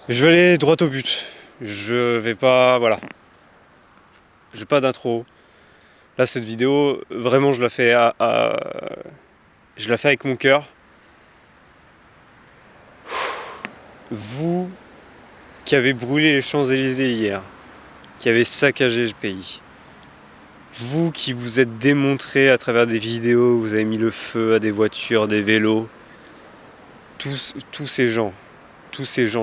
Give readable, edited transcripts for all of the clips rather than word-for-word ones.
Je vais aller droit au but. Je vais pas, voilà, j'ai pas d'intro. Là, cette vidéo, vraiment, je la fais avec mon cœur. Vous qui avez brûlé les Champs-Élysées hier, qui avez saccagé le pays, vous qui vous êtes démontré à travers des vidéos, vous avez mis le feu à des voitures, des vélos, tous ces gens,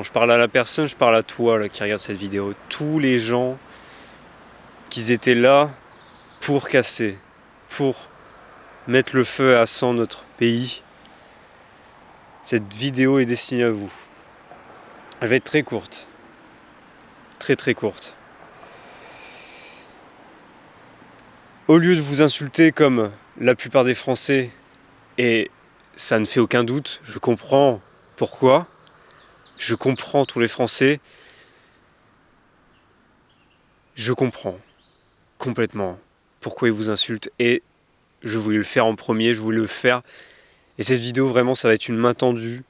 je parle à la personne, je parle à toi là, qui regarde cette vidéo, tous les gens qui étaient là pour casser, pour mettre le feu à sang notre pays. Cette vidéo est destinée à vous. Elle va être très courte. Très très courte. Au lieu de vous insulter comme la plupart des Français, et ça ne fait aucun doute, je comprends pourquoi, je comprends tous les Français, je comprends complètement pourquoi ils vous insultent, et je voulais le faire en premier, je voulais le faire. Et cette vidéo, vraiment, ça va être une main tendue.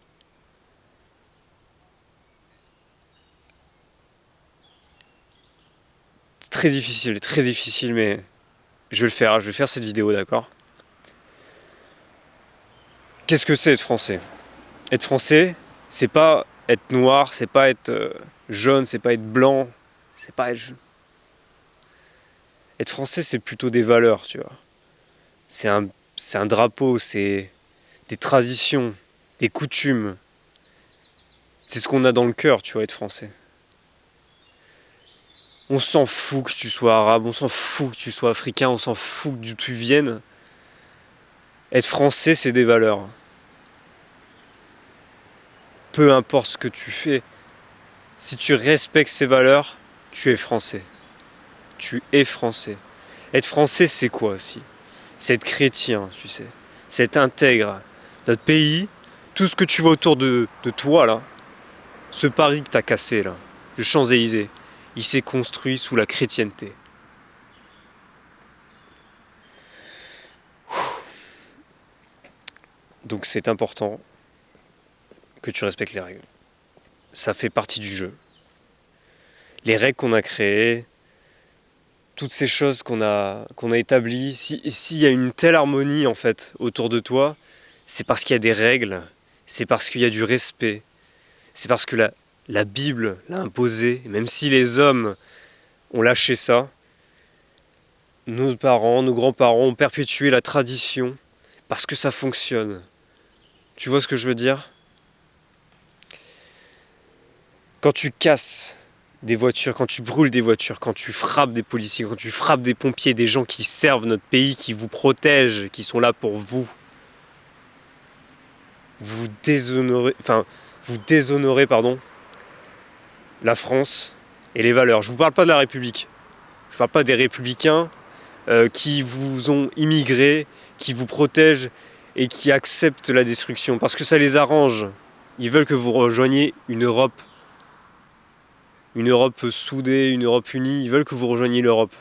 C'est très difficile, mais je vais le faire cette vidéo, d'accord? Qu'est-ce que c'est être français? Être français, c'est pas être noir, c'est pas être jaune, c'est pas être blanc, c'est pas être... Être français, c'est plutôt des valeurs, tu vois. C'est un, c'est un drapeau, c'est des traditions, des coutumes. C'est ce qu'on a dans le cœur, tu vois, être français. On s'en fout que tu sois arabe, on s'en fout que tu sois africain, on s'en fout d'où tu viennes. Être français, c'est des valeurs. Peu importe ce que tu fais, si tu respectes ces valeurs, tu es français. Tu es français. Être français, c'est quoi aussi? C'est être chrétien, tu sais. C'est être intègre. Notre pays, tout ce que tu vois autour de toi, là, ce Paris que t'as cassé, là, le Champs-Élysées, il s'est construit sous la chrétienté. Donc c'est important que tu respectes les règles. Ça fait partie du jeu. Les règles qu'on a créées, toutes ces choses qu'on a établies, s'il y a une telle harmonie en fait autour de toi, c'est parce qu'il y a des règles, c'est parce qu'il y a du respect, c'est parce que la Bible l'a imposé, même si les hommes ont lâché ça, nos parents, nos grands-parents ont perpétué la tradition parce que ça fonctionne. Tu vois ce que je veux dire? Quand tu casses des voitures, quand tu brûles des voitures, quand tu frappes des policiers, quand tu frappes des pompiers, des gens qui servent notre pays, qui vous protègent, qui sont là pour vous, vous déshonorez, pardon, la France et les valeurs. Je vous parle pas de la République. Je parle pas des républicains qui vous ont immigré, qui vous protègent et qui acceptent la destruction parce que ça les arrange. Ils veulent que vous rejoigniez une Europe soudée, une Europe unie. Ils veulent que vous rejoigniez l'Europe.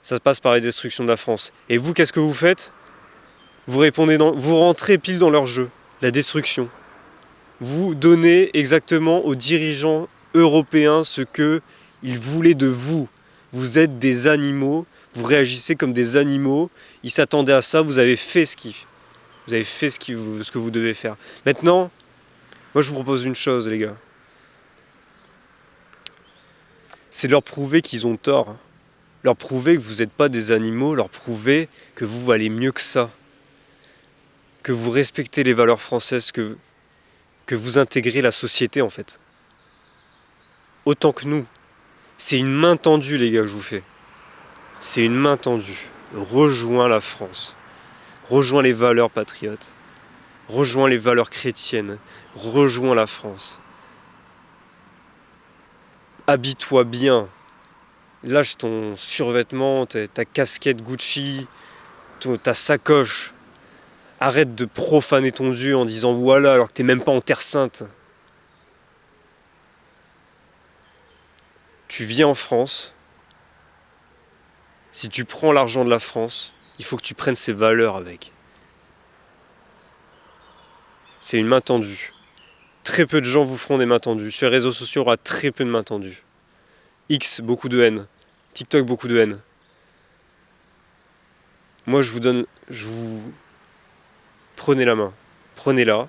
Ça se passe par la destruction de la France. Et vous, qu'est-ce que vous faites? Vous rentrez pile dans leur jeu, la destruction. Vous donnez exactement aux dirigeants européens ce qu'ils voulaient de vous. Vous êtes des animaux, vous réagissez comme des animaux, ils s'attendaient à ça, vous avez fait vous avez fait ce que vous devez faire. Maintenant, moi je vous propose une chose les gars, c'est de leur prouver qu'ils ont tort. Leur prouver que vous n'êtes pas des animaux, leur prouver que vous valez mieux que ça. Que vous respectez les valeurs françaises, que vous intégrez la société en fait. Autant que nous. C'est une main tendue les gars que je vous fais. C'est une main tendue. Rejoins la France. Rejoins les valeurs patriotes. Rejoins les valeurs chrétiennes. Rejoins la France. Habille-toi bien. Lâche ton survêtement, ta casquette Gucci, ta sacoche. Arrête de profaner ton Dieu en disant voilà alors que t'es même pas en terre sainte. Tu vis en France. Si tu prends l'argent de la France, il faut que tu prennes ses valeurs avec. C'est une main tendue. Très peu de gens vous feront des mains tendues. Sur les réseaux sociaux, il y aura très peu de mains tendues. X, beaucoup de haine. TikTok, beaucoup de haine. Moi, je vous prenez la main. Prenez-la.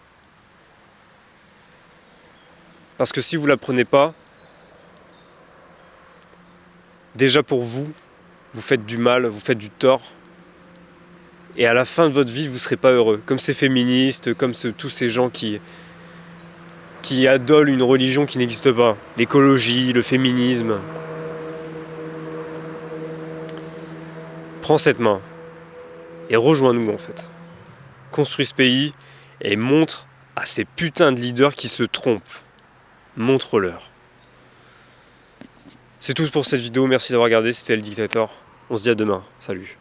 Parce que si vous la prenez pas, déjà pour vous, vous faites du mal, vous faites du tort. Et à la fin de votre vie, vous ne serez pas heureux. Comme ces féministes, comme tous ces gens qui adolent une religion qui n'existe pas. L'écologie, le féminisme. Prends cette main et rejoins-nous en fait. Construis ce pays et montre à ces putains de leaders qui se trompent. Montre-leur. C'est tout pour cette vidéo, merci d'avoir regardé, c'était El Dictator. On se dit à demain, salut.